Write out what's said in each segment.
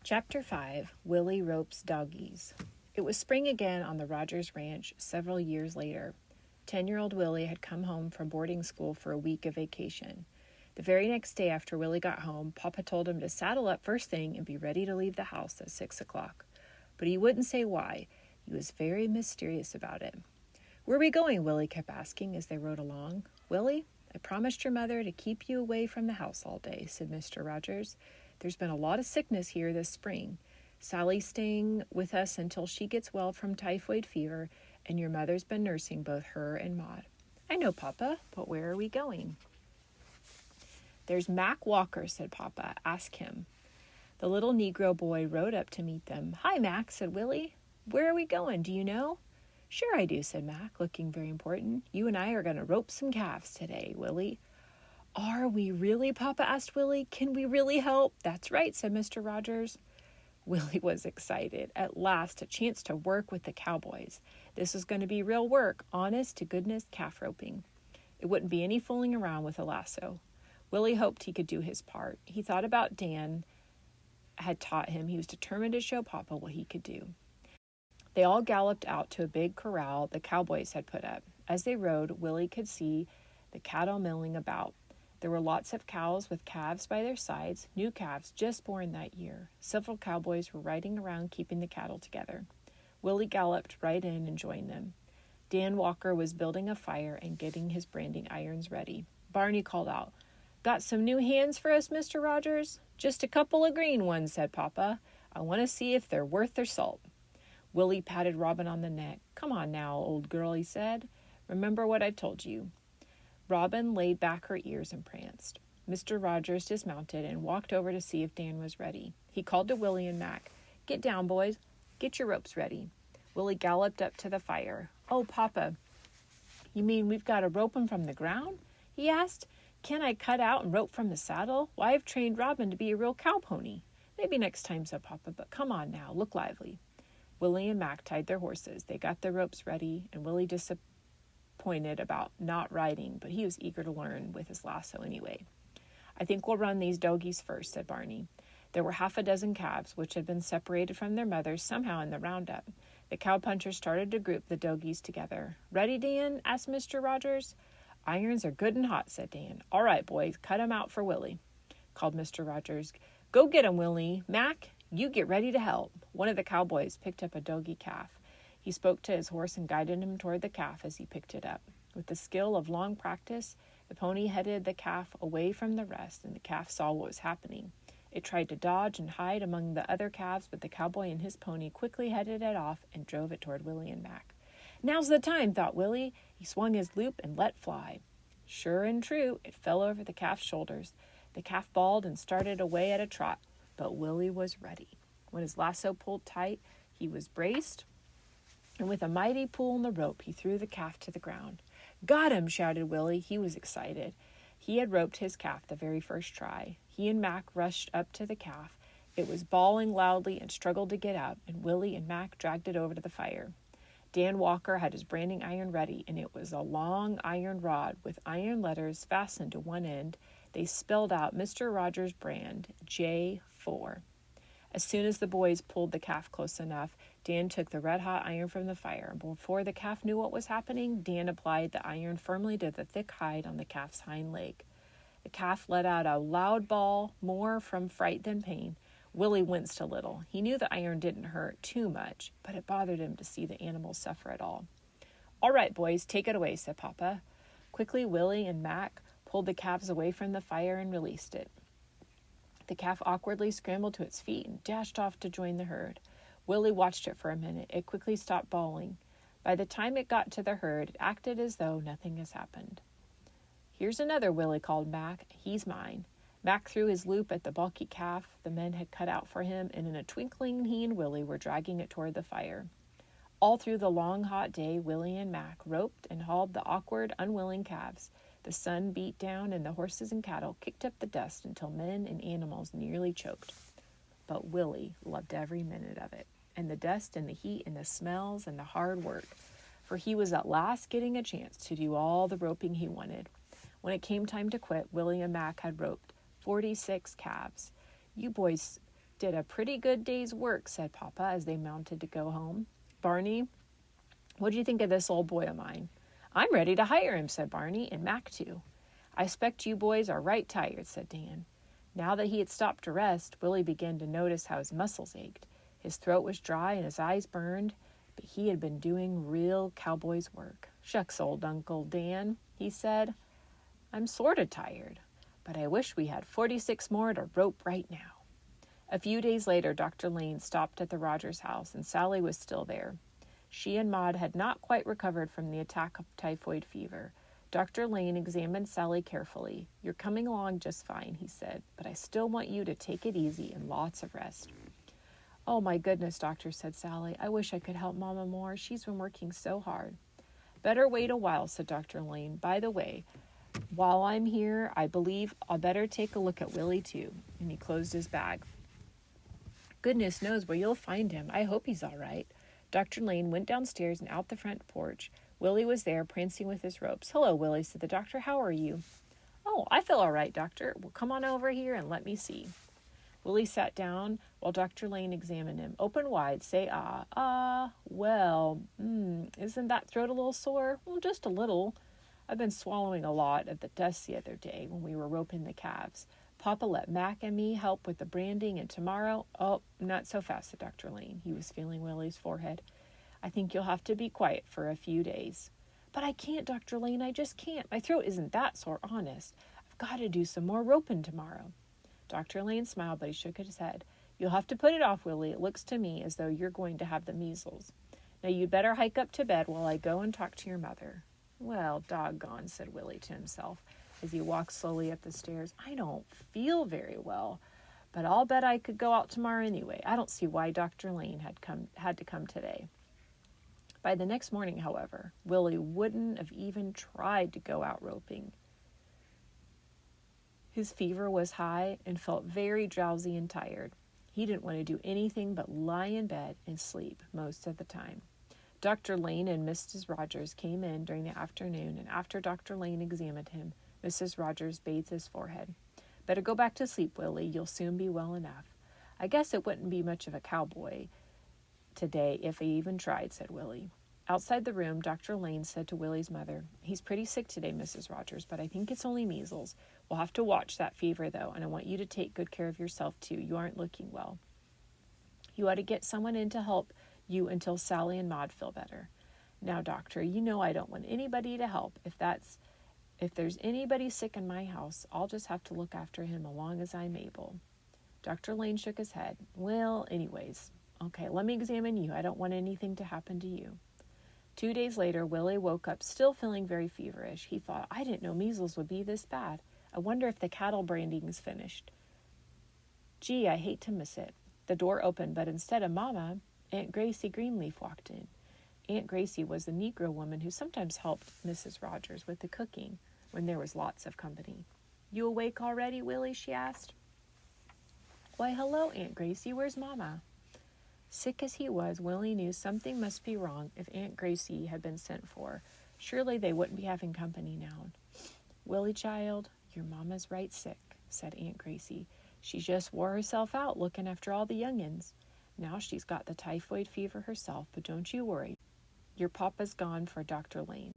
Chapter 5, Willie Ropes Doggies. It was spring again on the Rogers Ranch several years later. 10-year-old Willie had come home from boarding school for a week of vacation. The very next day after Willie got home, Papa told him to saddle up first thing and be ready to leave the house at 6 o'clock. But he wouldn't say why. He was very mysterious about it. "Where are we going?" Willie kept asking as they rode along. "Willie, I promised your mother to keep you away from the house all day," said Mr. Rogers. "There's been a lot of sickness here this spring. Sally's staying with us until she gets well from typhoid fever, and your mother's been nursing both her and Maud." "I know, Papa, but where are we going?" "There's Mac Walker," said Papa. "Ask him." The little Negro boy rode up to meet them. "Hi, Mac," said Willie. "Where are we going? Do you know?" "Sure I do," said Mac, looking very important. "You and I are going to rope some calves today, Willie." "Are we really?" Papa asked Willie. "Can we really help?" "That's right," said Mr. Rogers. Willie was excited. At last, a chance to work with the cowboys. This was going to be real work, honest to goodness calf roping. It wouldn't be any fooling around with a lasso. Willie hoped he could do his part. He thought about Dan had taught him. He was determined to show Papa what he could do. They all galloped out to a big corral the cowboys had put up. As they rode, Willie could see the cattle milling about. There were lots of cows with calves by their sides, new calves just born that year. Several cowboys were riding around keeping the cattle together. Willie galloped right in and joined them. Dan Walker was building a fire and getting his branding irons ready. Barney called out, "Got some new hands for us, Mr. Rogers?" "Just a couple of green ones," said Papa. "I want to see if they're worth their salt." Willie patted Robin on the neck. "Come on now, old girl," he said. "Remember what I've told you." Robin laid back her ears and pranced. Mr. Rogers dismounted and walked over to see if Dan was ready. He called to Willie and Mac. "Get down, boys. Get your ropes ready." Willie galloped up to the fire. "Oh, Papa, you mean we've got to rope 'em from the ground?" he asked. "Can't I cut out and rope from the saddle? Why, I've trained Robin to be a real cow pony." "Maybe next time," said Papa, "but come on now, look lively." Willie and Mac tied their horses. They got their ropes ready, and Willie disappointed about not riding, but he was eager to learn with his lasso anyway. "I think we'll run these doggies first," said Barney. There were half a dozen calves, which had been separated from their mothers somehow in the roundup. The cowpunchers started to group the doggies together. "Ready, Dan?" asked Mr. Rogers. "Irons are good and hot," said Dan. "All right, boys, cut 'em out for Willie," called Mr. Rogers. "Go get 'em, Willie. Mac, you get ready to help." One of the cowboys picked up a doggie calf. He spoke to his horse and guided him toward the calf as he picked it up. With the skill of long practice, the pony headed the calf away from the rest, and the calf saw what was happening. It tried to dodge and hide among the other calves, but the cowboy and his pony quickly headed it off and drove it toward Willie and Mac. "Now's the time," thought Willie. He swung his loop and let fly. Sure and true, it fell over the calf's shoulders. The calf bawled and started away at a trot, but Willie was ready. When his lasso pulled tight, he was braced, and with a mighty pull on the rope, he threw the calf to the ground. "Got him!" shouted Willie. He was excited. He had roped his calf the very first try. He and Mac rushed up to the calf. It was bawling loudly and struggled to get up, and Willie and Mac dragged it over to the fire. Dan Walker had his branding iron ready, and it was a long iron rod with iron letters fastened to one end. They spelled out Mr. Rogers' brand, J4. As soon as the boys pulled the calf close enough, Dan took the red-hot iron from the fire. Before the calf knew what was happening, Dan applied the iron firmly to the thick hide on the calf's hind leg. The calf let out a loud bawl, more from fright than pain. Willie winced a little. He knew the iron didn't hurt too much, but it bothered him to see the animal suffer at all. "All right, boys, take it away," said Papa. Quickly, Willie and Mac pulled the calves away from the fire and released it. The calf awkwardly scrambled to its feet and dashed off to join the herd. Willie watched it for a minute. It quickly stopped bawling. By the time it got to the herd, it acted as though nothing has happened. "Here's another," Willie called Mac. "He's mine." Mac threw his loop at the bulky calf the men had cut out for him, and in a twinkling he and Willie were dragging it toward the fire. All through the long, hot day, Willie and Mac roped and hauled the awkward, unwilling calves. The sun beat down, and the horses and cattle kicked up the dust until men and animals nearly choked. But Willie loved every minute of it, and the dust and the heat and the smells and the hard work, for he was at last getting a chance to do all the roping he wanted. When it came time to quit, Willie and Mac had roped 46 calves. "You boys Did a pretty good day's work, said Papa as they mounted to go home. Barney, what do you think of this old boy of mine? I'm ready to hire him, said Barney, and Mac too. I expect you boys are right tired, said Dan. Now that he had stopped to rest, Willie began to notice how his muscles ached. His throat was dry and his eyes burned, but he had been doing real cowboy's work. Shucks, old Uncle Dan, he said. I'm sort of tired, but I wish we had 46 more to rope right now. A few days later, Dr. Lane stopped at the Rogers house, and Sally was still there. She and Maud had not quite recovered from the attack of typhoid fever. Dr. Lane examined Sally carefully. You're coming along just fine, he said, but I still want you to take it easy and lots of rest. Oh, my goodness, doctor, said Sally. I wish I could help Mama more. She's been working so hard. Better wait a while, said Dr. Lane. By the way, while I'm here, I believe I'll better take a look at Willie, too. And he closed his bag. Goodness knows where you'll find him. I hope he's all right. Dr. Lane went downstairs and out the front porch. Willie was there, prancing with his ropes. Hello, Willie, said the doctor. How are you? Oh, I feel all right, doctor. Well, come on over here and let me see. Willie sat down while Dr. Lane examined him. Open wide, say ah. Well, isn't that throat a little sore? Well, just a little. I've been swallowing a lot of the dust the other day when we were roping the calves. Papa let Mac and me help with the branding, and tomorrow... Oh, not so fast, said Dr. Lane. He was feeling Willie's forehead. I think you'll have to be quiet for a few days. But I can't, Dr. Lane. I just can't. My throat isn't that sore, honest. I've got to do some more roping tomorrow. Dr. Lane smiled, but he shook his head. You'll have to put it off, Willie. It looks to me as though you're going to have the measles. Now you'd better hike up to bed while I go and talk to your mother. Well, doggone, said Willie to himself as he walked slowly up the stairs. I don't feel very well, but I'll bet I could go out tomorrow anyway. I don't see why Dr. Lane had to come today. By the next morning, however, Willie wouldn't have even tried to go out roping. His fever was high and felt very drowsy and tired. He didn't want to do anything but lie in bed and sleep most of the time. Dr. Lane and Mrs. Rogers came in during the afternoon, and after Dr. Lane examined him, Mrs. Rogers bathed his forehead. Better go back to sleep, Willie. You'll soon be well enough. I guess it wouldn't be much of a cowboy today if I even tried, said Willie. Outside the room, Dr. Lane said to Willie's mother, He's pretty sick today, Mrs. Rogers, but I think it's only measles. We'll have to watch that fever, though, and I want you to take good care of yourself, too. You aren't looking well. You ought to get someone in to help you until Sally and Maud feel better. Now, doctor, you know I don't want anybody to help. If there's anybody sick in my house, I'll just have to look after him as long as I'm able. Dr. Lane shook his head. Well, anyways, okay, let me examine you. I don't want anything to happen to you. 2 days later, Willie woke up still feeling very feverish. He thought, I didn't know measles would be this bad. I wonder if the cattle branding's finished. Gee, I hate to miss it. The door opened, but instead of Mama, Aunt Gracie Greenleaf walked in. Aunt Gracie was the Negro woman who sometimes helped Mrs. Rogers with the cooking when there was lots of company. You awake already, Willie? She asked. Why, hello, Aunt Gracie. Where's Mama? Sick as he was, Willie knew something must be wrong if Aunt Gracie had been sent for. Surely they wouldn't be having company now. Willie, child, your Mama's right sick, said Aunt Gracie. She just wore herself out looking after all the young'uns. Now she's got the typhoid fever herself, but don't you worry. Your papa's gone for Dr. Lane.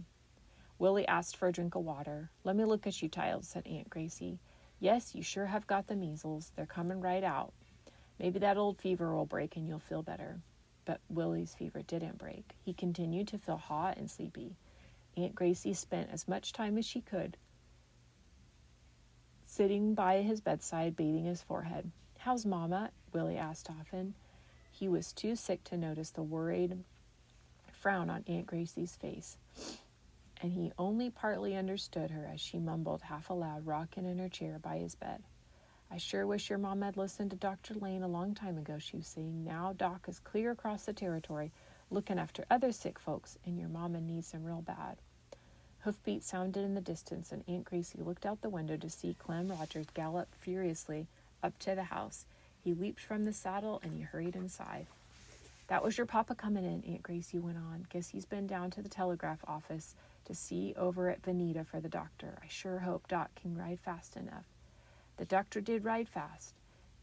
Willie asked for a drink of water. Let me look at you, child, said Aunt Gracie. Yes, you sure have got the measles. They're coming right out. Maybe that old fever will break and you'll feel better. But Willie's fever didn't break. He continued to feel hot and sleepy. Aunt Gracie spent as much time as she could sitting by his bedside, bathing his forehead. How's Mama? Willie asked often. He was too sick to notice the worried frown on Aunt Gracie's face, and he only partly understood her as she mumbled half aloud, rocking in her chair by his bed. I sure wish your Mama had listened to Dr. Lane a long time ago, she was saying. Now Doc is clear across the territory looking after other sick folks, and your Mama needs him real bad. Hoofbeats sounded in the distance, and Aunt Gracie looked out the window to see Clem Rogers gallop furiously up to the house. He leaped from the saddle, and he hurried inside. That was your papa coming in, Aunt Gracie went on. Guess he's been down to the telegraph office to see over at Veneta for the doctor. I sure hope Doc can ride fast enough. The doctor did ride fast.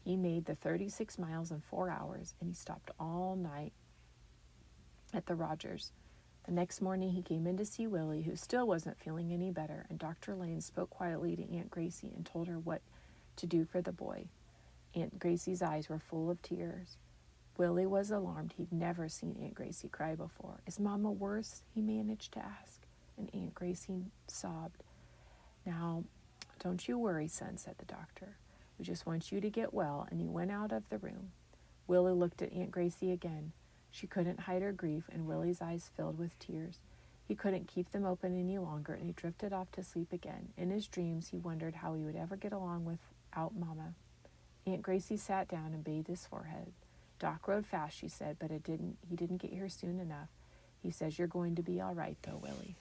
He made the 36 miles in 4 hours, and he stopped all night at the Rogers. The next morning he came in to see Willie, who still wasn't feeling any better, and Dr. Lane spoke quietly to Aunt Gracie and told her what to do for the boy. Aunt Gracie's eyes were full of tears. Willie was alarmed. He'd never seen Aunt Gracie cry before. "Is Mama worse?" he managed to ask, and Aunt Gracie sobbed. "Now, don't you worry, son," said the doctor. "We just want you to get well," and he went out of the room. Willie looked at Aunt Gracie again. She couldn't hide her grief, and Willie's eyes filled with tears. He couldn't keep them open any longer, and he drifted off to sleep again. In his dreams, he wondered how he would ever get along without Mama. Aunt Gracie sat down and bathed his forehead. "Doc rode fast," she said, "but he didn't get here soon enough. He says you're going to be all right, though, Willie."